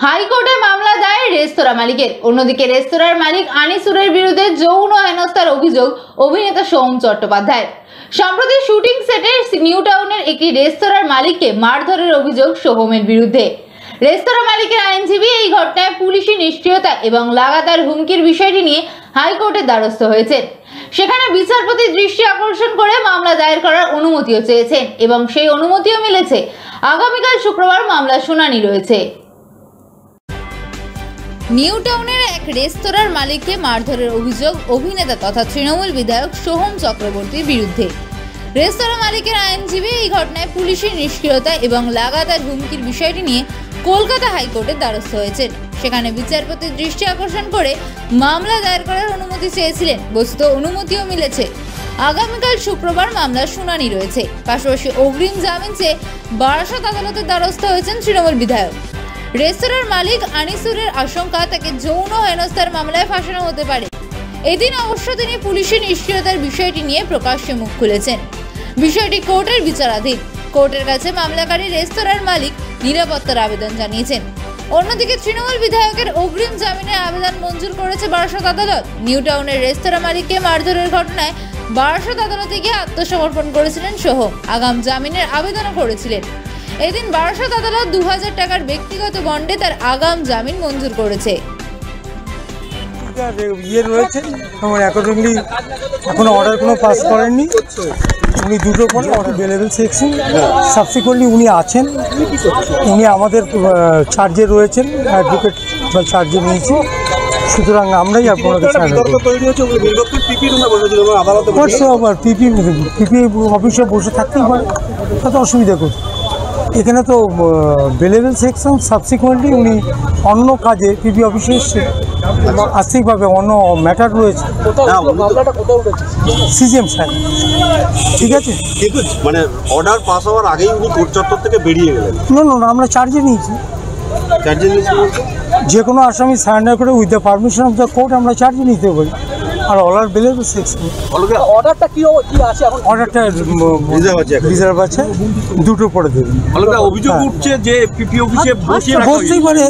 হাইকোর্টে মামলা দায়ের রেস্তোরাঁ মালিকের। অন্যদিকে রেস্তোরাঁর মালিক আনিসুরের বিরুদ্ধে যৌন হেনস্থার অভিযোগ অভিনেতা সোহম চট্টোপাধ্যায়। সম্প্রতি শুটিং সেটে নিউ টাউনের একটি রেস্তোরাঁর মালিককে মারধরের অভিযোগ সোহমের বিরুদ্ধে। রেস্তোরাঁ মালিকের আইনজীবী এই ঘটনায় পুলিশি নিষ্ক্রিয়তা এবং লাগাতার হুমকির বিষয়টি নিয়ে হাইকোর্টের দ্বারস্থ হয়েছেন। সেখানে বিচারপতির দৃষ্টি আকর্ষণ করে মামলা দায়ের করার অনুমতিও চেয়েছেন এবং সেই অনুমতিও মিলেছে। আগামীকাল শুক্রবার মামলার শুনানি রয়েছে। নিউ টাউনের এক রেস্তোরাঁর মালিককে মারধরের অভিযোগ অভিনেতা তথা তৃণমূল বিধায়ক সোহম চক্রবর্তীর বিরুদ্ধে। রেস্তোরাঁ মালিকের আইনজীবী এই ঘটনায় পুলিশের নিষ্ক্রিয়তা এবং লাগাতার হুমকির বিষয়টি নিয়ে কলকাতা হাইকোর্টের দ্বারস্থ হয়েছেন। সেখানে বিচারপতির দৃষ্টি আকর্ষণ করে মামলা দায়ের করার অনুমতি চেয়েছিলেন। বস্তুত অনুমতিও মিলেছে। আগামীকাল শুক্রবার মামলার শুনানি রয়েছে। পাশাপাশি অগ্রিম জামিন চেয়ে বারাসত আদালতের দ্বারস্থ হয়েছেন তৃণমূল বিধায়ক। রেস্তোরাঁর মালিক আনিসুরের আশঙ্কা তাকে যৌন হেনস্থার মামলায় ফাঁসানো হতে পারে। এদিন অবশ্য তিনি পুলিশের নিষ্ক্রিয়তার বিষয়টি নিয়ে প্রকাশ্যে মুখ খুলেছেন। বিষয়টি কোর্টের বিচারাধীন। কোর্টের কাছে মামলাকারী রেস্তোরাঁর মালিক নিরাপত্তার আবেদন জানিয়েছেন। অন্যদিকে তৃণমূল বিধায়কের অগ্রিম জামিনের আবেদন মঞ্জুর করেছে বারাসত আদালত। নিউ টাউনের রেস্তোরাঁ মালিককে মারধরের ঘটনায় বারাসত আদালতে গিয়ে আত্মসমর্পণ করেছিলেন সোহম। আগাম জামিনের আবেদনও করেছিলেন। এদিন বারাসত আদালত 2000 টাকার ব্যক্তিগত বন্ডে তার আগাম জামিন মঞ্জুর করেছে। এখনো অর্ডার কোনো পাস করেননি। উনি দুটো পরে অ্যাভেলেবেল সেকশন সাবসিকুয়েন্টলি উনি আছেন। উনি আমাদের চার্জে রয়েছেন, অ্যাডভোকেট বা চার্জে নিয়েছি। সুতরাং আমরাই আপনাকে পিপি অফিসে বসে থাকতেই পারে, তাতে অসুবিধা করছে। এখানে তো বেলেবেল সেকশন সাবসিকুয়েন্টলি উনি অন্য কাজে পিপি অফিসে এসছে, আর্থিকভাবে অন্য ম্যাটার রয়েছে। সিজিএম স্যার ঠিক আছে, কিন্তু মানে অর্ডার পাস হওয়ার আগেই উনি কোর্ট চত্বর থেকে বেরিয়ে গেলেন। না আমরা চার্জে নিয়েছি। যে কোনো আসামি সারেন্ডার করে with the permission of the court আমরা চার্জে নিতে পারি। আর অলার বেলেবেল সেকশন অর্ডারটা কি আছে এখন? অর্ডারটা রিজার্ভ আছে, দুটো পরে দেবেন। অভিযোগ উঠছে যে পিপি অফিসে বসতেই পারে,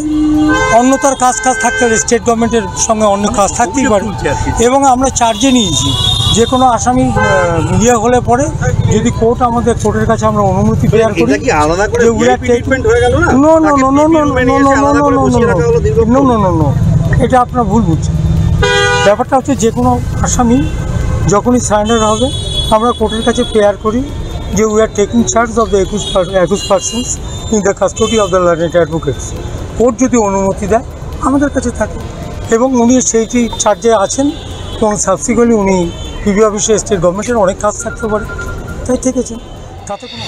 অন্য তার কাজ থাকতে পারে, স্টেট গভর্নমেন্টের সঙ্গে অন্য কাজ থাকতেই পারে। এবং আমরা চার্জে নিয়েছি। যে কোনো আসামি হলে পরে যদি কোর্ট আমাদের কোর্টের কাছে আমরা অনুমতি বেয়ার করি, এটা আপনার ভুল বুঝছেন। ব্যাপারটা হচ্ছে যে কোনো আসামি যখনই সারেন্ডার হবে আমরা কোর্টের কাছে প্রেয়ার করি যে we are taking charge of the 21 persons in the custody of the learned advocates. Court যদি অনুমতি দেয় আমাদের কাছে থাকে এবং উনি সেইটি চার্জে আছেন এবং সাবসিকুয়েন্টলি উনি পিপি অফিসে স্টেট গভর্নমেন্টের অনেক কাজ থাকতে পারে, তাই থেকেছেন, তাতে কোনো